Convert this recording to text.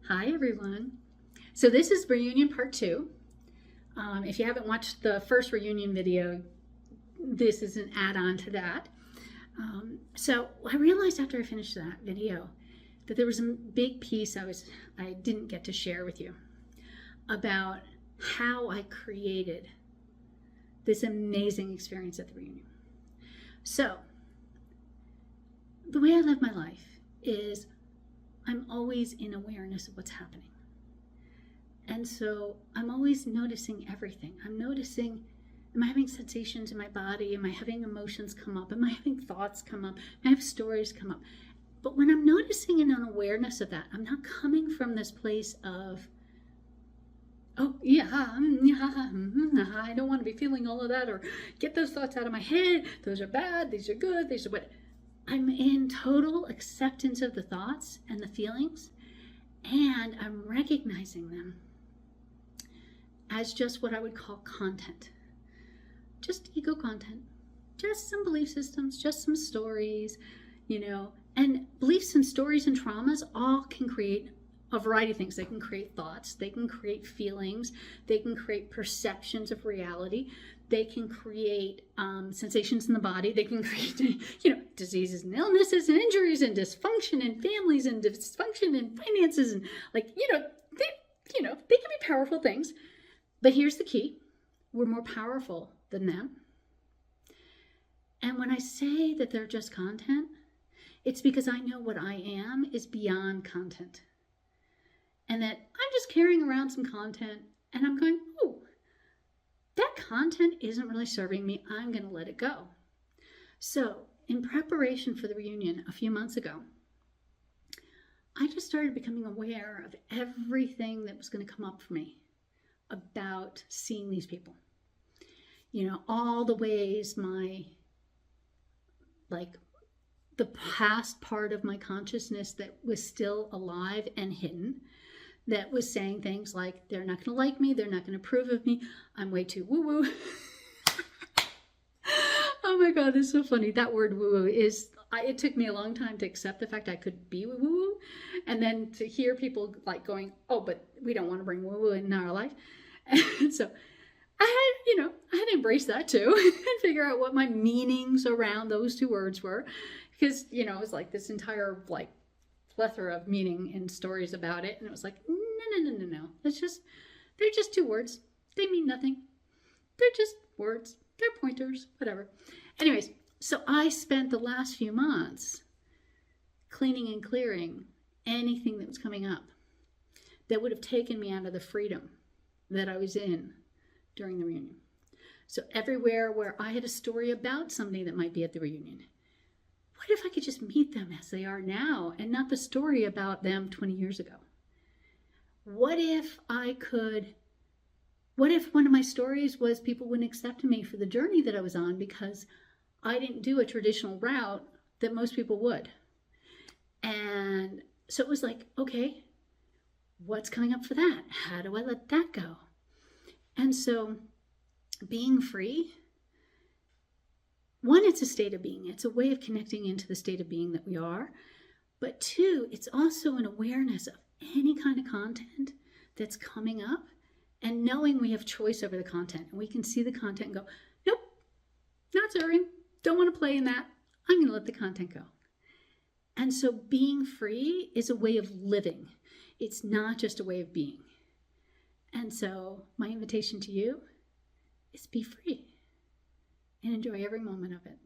Hi everyone. So this is reunion part 2. If you haven't watched the first reunion video, this is an add-on to that. So I realized after I finished that video that there was a big piece I didn't get to share with you about how I created this amazing experience at the reunion. So the way I live my life is I'm always in awareness of what's happening. And so I'm always noticing everything. I'm noticing, am I having sensations in my body? Am I having emotions come up? Am I having thoughts come up? I have stories come up. But when I'm noticing and an awareness of that, I'm not coming from this place of, oh, yeah, I don't want to be feeling all of that, or get those thoughts out of my head. Those are bad. These are good. These are what. I'm in total acceptance of the thoughts and the feelings, and I'm recognizing them as just what I would call content. Just ego content, just some belief systems, just some stories, and beliefs and stories and traumas all can create a variety of things. They can create thoughts, they can create feelings, they can create perceptions of reality, they can create sensations in the body, they can create, diseases and illnesses and injuries and dysfunction in families and dysfunction in finances, and they can be powerful things. But here's the key: we're more powerful than them. And when I say that they're just content, it's because I know what I am is beyond content. And that I'm just carrying around some content and I'm going, oh, that content isn't really serving me. I'm going to let it go. So in preparation for the reunion a few months ago, I just started becoming aware of everything that was going to come up for me about seeing these people. All the ways the past part of my consciousness that was still alive and hidden, that was saying things like, they're not going to like me, they're not going to approve of me, I'm way too woo-woo. Oh my God, it's so funny. That word woo-woo it took me a long time to accept the fact I could be woo-woo, and then to hear people going, oh, but we don't want to bring woo-woo in our life. And so I had to embrace that too and figure out what my meanings around those two words were, because, it was like this entire plethora of meaning and stories about it. And it was like, no. They're just two words. They mean nothing. They're just words. They're pointers, whatever. Anyways, so I spent the last few months cleaning and clearing anything that was coming up that would have taken me out of the freedom that I was in during the reunion. So everywhere where I had a story about somebody that might be at the reunion, what if I could just meet them as they are now and not the story about them 20 years ago? What if one of my stories was people wouldn't accept me for the journey that I was on because I didn't do a traditional route that most people would? And so it was like, okay, what's coming up for that? How do I let that go? And so being free, one, it's a state of being. It's a way of connecting into the state of being that we are. But two, it's also an awareness of any kind of content that's coming up, and knowing we have choice over the content. And we can see the content and go, nope, not serving. Don't want to play in that. I'm going to let the content go. And so being free is a way of living. It's not just a way of being. And so my invitation to you is be free and enjoy every moment of it.